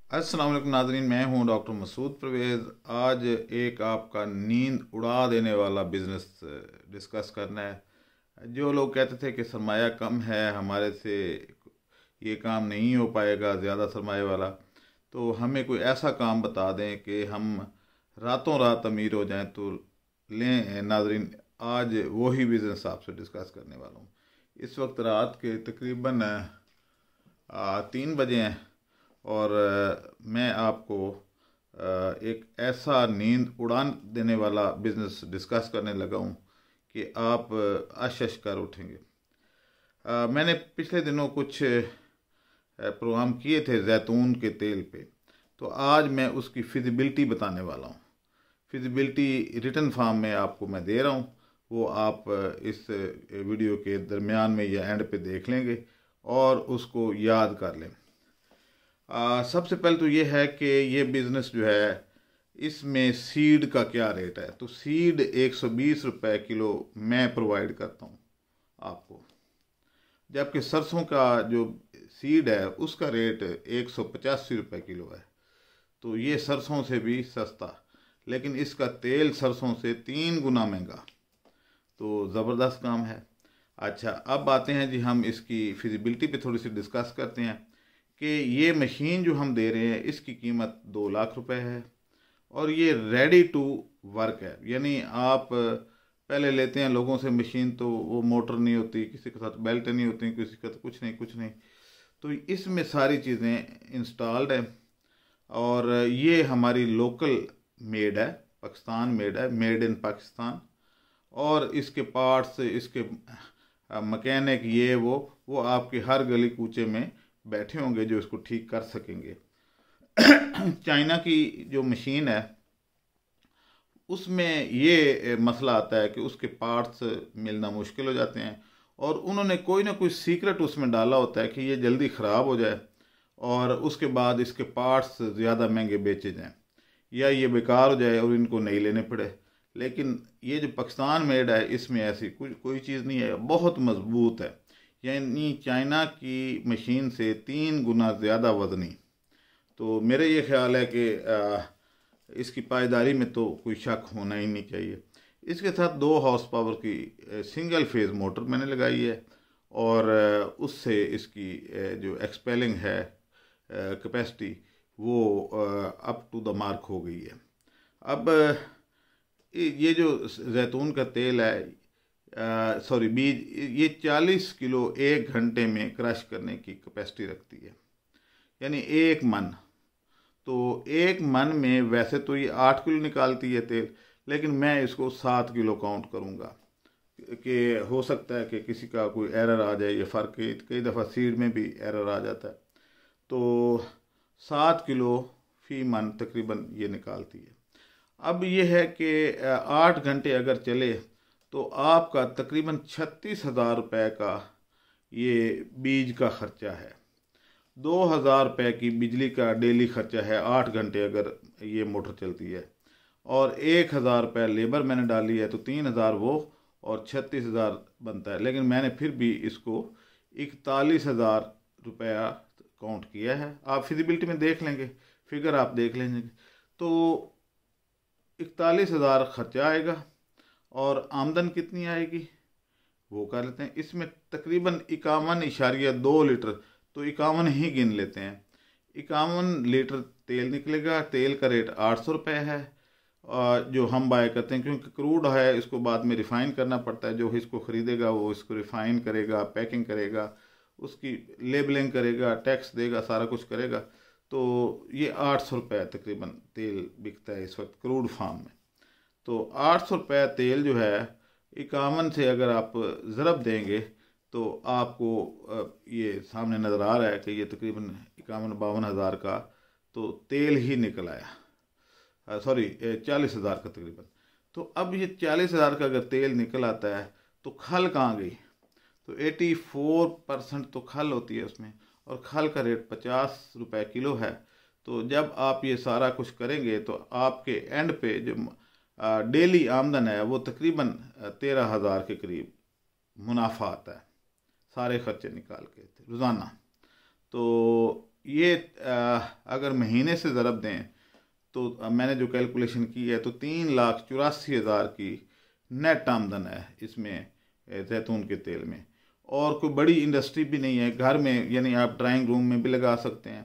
अस्सलाम वालेकुम नाज़रीन, मैं हूं डॉक्टर मसूद परवेज़। आज एक आपका नींद उड़ा देने वाला बिज़नेस डिस्कस करना है। जो लोग कहते थे कि सरमाया कम है, हमारे से ये काम नहीं हो पाएगा ज़्यादा सरमाए वाला, तो हमें कोई ऐसा काम बता दें कि हम रातों रात अमीर हो जाएं। तो लें नाज़रीन, आज वही बिज़नेस आपसे डिस्कस करने वाला हूँ। इस वक्त रात के तकरीबन 3 बजे हैं और मैं आपको एक ऐसा नींद उड़ान देने वाला बिजनेस डिस्कस करने लगा हूँ कि आप अश कर उठेंगे। मैंने पिछले दिनों कुछ प्रोग्राम किए थे जैतून के तेल पे, तो आज मैं उसकी फिजिबिलिटी बताने वाला हूँ। फिजिबिलिटी रिटन फॉर्म में आपको मैं दे रहा हूँ, वो आप इस वीडियो के दरमियान में या एंड पे देख लेंगे और उसको याद कर लें। सबसे पहले तो ये है कि ये बिज़नेस जो है, इसमें सीड का क्या रेट है। तो सीड 120 रुपये किलो मैं प्रोवाइड करता हूँ आपको, जबकि सरसों का जो सीड है उसका रेट 185 रुपये किलो है। तो ये सरसों से भी सस्ता, लेकिन इसका तेल सरसों से 3 गुना महंगा। तो ज़बरदस्त काम है। अच्छा, अब आते हैं जी, हम इसकी फिजिबिलिटी पे थोड़ी सी डिस्कस करते हैं कि ये मशीन जो हम दे रहे हैं इसकी कीमत 2 लाख रुपए है और ये रेडी टू वर्क है। यानी आप पहले लेते हैं लोगों से मशीन, तो वो मोटर नहीं होती, किसी के साथ बेल्ट नहीं होती, किसी का तो कुछ नहीं। तो इसमें सारी चीज़ें इंस्टॉल्ड है और ये हमारी लोकल मेड है, पाकिस्तान मेड है, मेड इन पाकिस्तान। और इसके पार्ट्स, इसके मैकेनिक, ये वो आपके हर गली कूचे में बैठे होंगे जो इसको ठीक कर सकेंगे। चाइना की जो मशीन है उसमें ये मसला आता है कि उसके पार्ट्स मिलना मुश्किल हो जाते हैं और उन्होंने कोई ना कोई सीक्रेट उसमें डाला होता है कि ये जल्दी ख़राब हो जाए और उसके बाद इसके पार्ट्स ज़्यादा महंगे बेचे जाएं या ये बेकार हो जाए और इनको नहीं लेने पड़े। लेकिन ये जो पाकिस्तान मेड है इसमें ऐसी कोई चीज़ नहीं है, बहुत मजबूत है। यानी चाइना की मशीन से 3 गुना ज़्यादा वज़नी। तो मेरे ये ख्याल है कि इसकी पायदारी में तो कोई शक होना ही नहीं चाहिए। इसके साथ 2 हॉर्स पावर की सिंगल फेज़ मोटर मैंने लगाई है और उससे इसकी जो एक्सपेलिंग है कैपेसिटी, वो अप टू द मार्क हो गई है। अब ये जो जैतून का तेल है, सॉरी बीज, ये 40 किलो 1 घंटे में क्रश करने की कैपेसिटी रखती है, यानी 1 मन। तो 1 मन में वैसे तो ये 8 किलो निकालती है तेल, लेकिन मैं इसको 7 किलो काउंट करूँगा कि हो सकता है कि किसी का कोई एरर आ जाए। ये फ़र्क कई दफ़ा सीड में भी एरर आ जाता है। तो 7 किलो फी मन तकरीबन ये निकालती है। अब ये है कि 8 घंटे अगर चले तो आपका तकरीबन 36,000 रुपये का ये बीज का ख़र्चा है। 2,000 रुपये की बिजली का डेली खर्चा है 8 घंटे अगर ये मोटर चलती है, और 1,000 रुपये लेबर मैंने डाली है, तो 3,000 वो और 36,000 बनता है। लेकिन मैंने फिर भी इसको 41,000 रुपया काउंट किया है। आप फिजिबिलिटी में देख लेंगे, फिगर आप देख लेंगे। तो 41,000 खर्चा आएगा और आमदन कितनी आएगी वो कर लेते हैं। इसमें तकरीबन 51.2 लीटर, तो 51 ही गिन लेते हैं, 51 लीटर तेल निकलेगा। तेल का रेट 800 रुपये है जो हम बाय करते हैं, क्योंकि क्रूड है, इसको बाद में रिफ़ाइन करना पड़ता है। जो इसको ख़रीदेगा वो इसको रिफ़ाइन करेगा, पैकिंग करेगा, उसकी लेबलिंग करेगा, टैक्स देगा, सारा कुछ करेगा। तो ये 800 रुपये तकरीबन तेल बिकता है इस वक्त क्रूड फार्म में। तो 800 रुपये तेल जो है 51 से अगर आप ज़रब देंगे तो आपको ये सामने नज़र आ रहा है कि ये तकरीबन 51-52 हज़ार का तो तेल ही निकल आया। सॉरी, 40,000 का तकरीबन। तो अब ये 40,000 का अगर तेल निकल आता है तो खल कहाँ गई? तो 84% तो खल होती है उसमें, और खल का रेट 50 रुपये किलो है। तो जब आप ये सारा कुछ करेंगे तो आपके एंड पे जो डेली आमदन है वो तकरीबन 13,000 के करीब मुनाफा आता है, सारे खर्चे निकाल के रोज़ाना। तो ये अगर महीने से ज़रब दें तो मैंने जो कैलकुलेशन की है तो 3,84,000 की नेट आमदन है इसमें जैतून के तेल में। और कोई बड़ी इंडस्ट्री भी नहीं है, घर में यानी आप ड्राइंग रूम में भी लगा सकते हैं।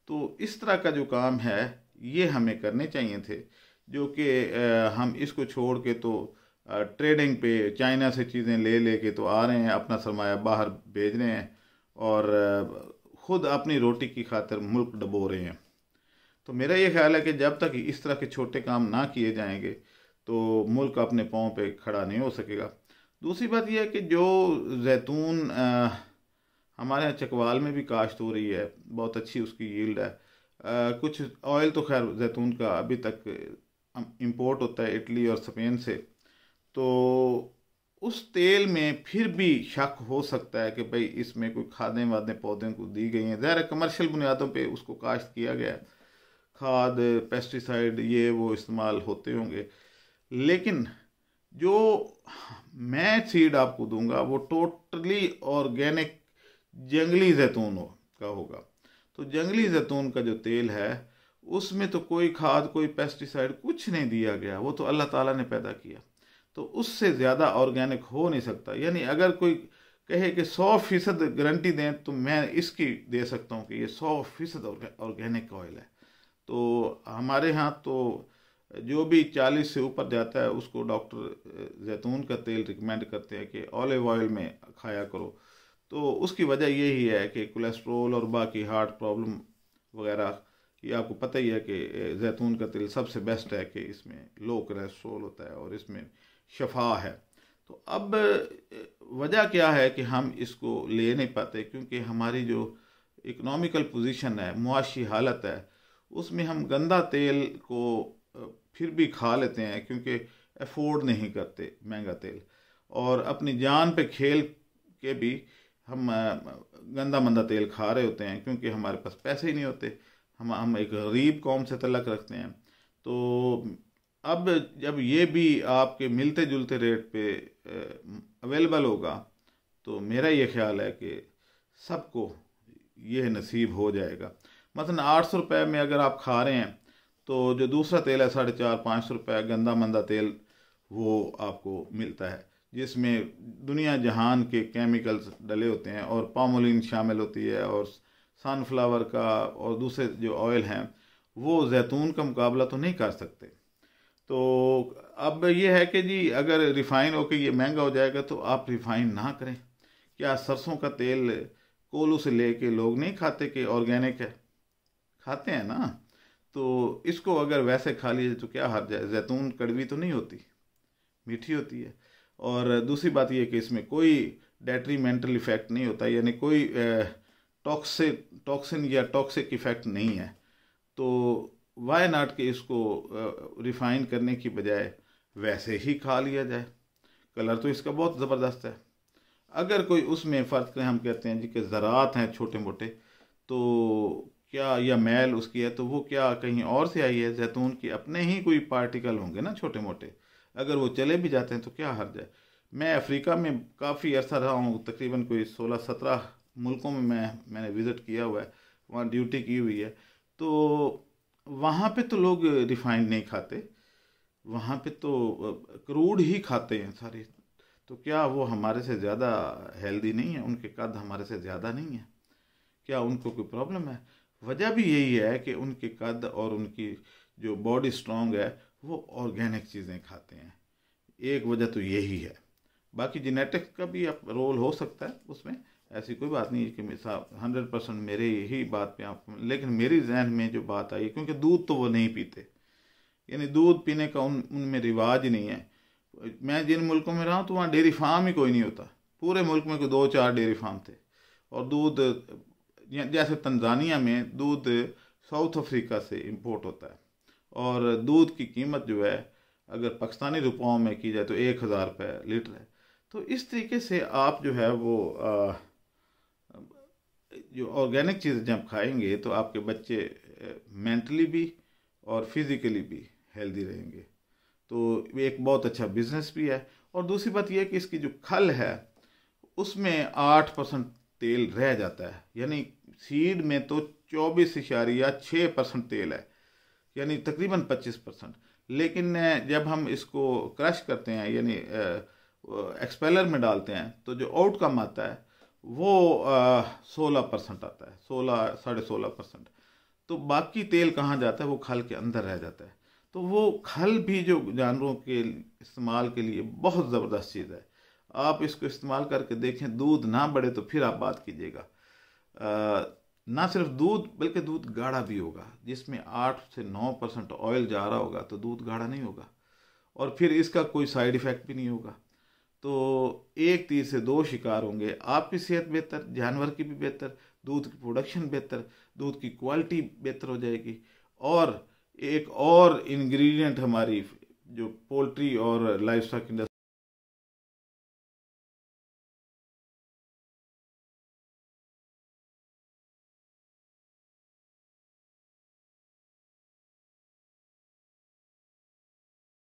तो इस तरह का जो काम है ये हमें करने चाहिए थे, जो कि हम इसको छोड़ के तो ट्रेडिंग पे चाइना से चीज़ें ले लेके तो आ रहे हैं, अपना सरमाया बाहर भेज रहे हैं और ख़ुद अपनी रोटी की खातिर मुल्क डबो रहे हैं। तो मेरा ये ख्याल है कि जब तक इस तरह के छोटे काम ना किए जाएंगे तो मुल्क अपने पाँव पे खड़ा नहीं हो सकेगा। दूसरी बात यह है कि जो जैतून हमारे यहाँ चकवाल में भी काश्त हो रही है, बहुत अच्छी उसकी यील्ड है। कुछ ऑयल तो खैर जैतून का अभी तक इंपोर्ट होता है इटली और स्पेन से, तो उस तेल में फिर भी शक हो सकता है कि भाई इसमें कोई खादें वादें पौधों को दी गई हैं। ज़ाहिर कमर्शियल बुनियादों पे उसको काश्त किया गया है, खाद पेस्टिसाइड ये वो इस्तेमाल होते होंगे, लेकिन जो मैं सीड आपको दूंगा वो टोटली ऑर्गेनिक जंगली जैतून का होगा। तो जंगली जैतून का जो तेल है उसमें तो कोई खाद कोई पेस्टिसाइड कुछ नहीं दिया गया, वो तो अल्लाह ताला ने पैदा किया। तो उससे ज़्यादा ऑर्गेनिक हो नहीं सकता। यानी अगर कोई कहे कि 100% गारंटी दें तो मैं इसकी दे सकता हूँ कि ये 100% ऑर्गेनिक ऑयल है। तो हमारे यहाँ तो जो भी 40 से ऊपर जाता है उसको डॉक्टर जैतून का तेल रिकमेंड करते हैं कि ऑलिव ऑयल में खाया करो। तो उसकी वजह यही है कि कोलेस्ट्रोल और बाकी हार्ट प्रॉब्लम वगैरह, ये आपको पता ही है कि जैतून का तेल सबसे बेस्ट है कि इसमें लो कोलेस्ट्रोल होता है और इसमें शफा है। तो अब वजह क्या है कि हम इसको ले नहीं पाते, क्योंकि हमारी जो इकोनॉमिकल पोजीशन है, मुआशी हालत है, उसमें हम गंदा तेल को फिर भी खा लेते हैं क्योंकि अफोर्ड नहीं करते महंगा तेल, और अपनी जान पे खेल के भी हम गंदा मंदा तेल खा रहे होते हैं क्योंकि हमारे पास पैसे ही नहीं होते। हम एक गरीब कौम से तल्लक रखते हैं। तो अब जब ये भी आपके मिलते जुलते रेट पे अवेलेबल होगा तो मेरा ये ख्याल है कि सबको ये नसीब हो जाएगा। मसलन 800 रुपये में अगर आप खा रहे हैं तो जो दूसरा तेल है 450-500 रुपये गंदा मंदा तेल वो आपको मिलता है, जिसमें दुनिया जहान के केमिकल्स डले होते हैं और पामोलिन शामिल होती है और सनफ्लावर का और दूसरे जो ऑयल हैं वो जैतून का मुकाबला तो नहीं कर सकते। तो अब ये है कि जी अगर रिफ़ाइन होकर ये महंगा हो जाएगा तो आप रिफ़ाइन ना करें। क्या सरसों का तेल कोल्हू से लेके लोग नहीं खाते कि ऑर्गेनिक है? खाते हैं ना। तो इसको अगर वैसे खा लीजिए तो क्या हर्ज है? जैतून कड़वी तो नहीं होती, मीठी होती है। और दूसरी बात यह कि इसमें कोई डेट्रीमेंटल इफ़ेक्ट नहीं होता, यानी कोई टॉक्सिन या टॉक्सिक इफ़ेक्ट नहीं है। तो वाई नॉट कि इसको रिफ़ाइन करने की बजाय वैसे ही खा लिया जाए। कलर तो इसका बहुत ज़बरदस्त है। अगर कोई उसमें फ़र्क करें, हम कहते हैं जी कि ज़रात हैं छोटे मोटे, तो क्या या मैल उसकी है तो वो क्या कहीं और से आई है? जैतून की अपने ही कोई पार्टिकल होंगे ना छोटे मोटे, अगर वो चले भी जाते हैं तो क्या हर्ज है? मैं अफ्रीका में काफ़ी अर्सा रहा हूँ, तकरीबन कोई 16-17 मुल्कों में मैंने विज़िट किया हुआ है, वहाँ ड्यूटी की हुई है। तो वहाँ पे तो लोग रिफाइंड नहीं खाते, वहाँ पे तो क्रूड ही खाते हैं सारे। तो क्या वो हमारे से ज़्यादा हेल्दी नहीं है? उनके कद हमारे से ज़्यादा नहीं है? क्या उनको कोई प्रॉब्लम है? वजह भी यही है कि उनके कद और उनकी जो बॉडी स्ट्रॉन्ग है वो ऑर्गेनिक चीज़ें खाते हैं। एक वजह तो यही है। बाकी जेनेटिक्स का भी अब रोल हो सकता है उसमें, ऐसी कोई बात नहीं है कि 100% मेरे ही बात पे आप, लेकिन मेरी जहन में जो बात आई, क्योंकि दूध तो वो नहीं पीते, यानी दूध पीने का उनमें रिवाज ही नहीं है। मैं जिन मुल्कों में रहा हूँ तो वहाँ डेयरी फार्म ही कोई नहीं होता। पूरे मुल्क में कोई 2-4 डेयरी फार्म थे। और दूध जैसे तंजानिया में दूध साउथ अफ्रीका से इंपोर्ट होता है, और दूध की कीमत जो है अगर पाकिस्तानी रुपयों में की जाए तो 1000 रुपये लीटर है। तो इस तरीके से आप जो है वो जो ऑर्गेनिक चीज़ जब खाएंगे तो आपके बच्चे मेंटली भी और फिज़िकली भी हेल्दी रहेंगे। तो एक बहुत अच्छा बिजनेस भी है। और दूसरी बात यह है कि इसकी जो खल है उसमें 8% तेल रह जाता है, यानी सीड में तो 24.6% तेल है, यानी तकरीबन 25%। लेकिन जब हम इसको क्रश करते हैं यानी एक्सपेलर में डालते हैं तो जो आउटकम आता है वो 16% आता है, 16-16.5%। तो बाकी तेल कहाँ जाता है? वो खल के अंदर रह जाता है। तो वो खल भी जो जानवरों के इस्तेमाल के लिए बहुत ज़बरदस्त चीज़ है। आप इसको इस्तेमाल करके देखें, दूध ना बढ़े तो फिर आप बात कीजिएगा। ना सिर्फ दूध बल्कि दूध गाढ़ा भी होगा, जिसमें 8 से 9% ऑयल जा रहा होगा तो दूध गाढ़ा नहीं होगा, और फिर इसका कोई साइड इफ़ेक्ट भी नहीं होगा। तो एक तीर से दो शिकार होंगे, आपकी सेहत बेहतर, जानवर की भी बेहतर, दूध की प्रोडक्शन बेहतर, दूध की क्वालिटी बेहतर हो जाएगी। और एक और इंग्रेडिएंट हमारी जो पोल्ट्री और लाइव स्टॉक इंडस्ट्री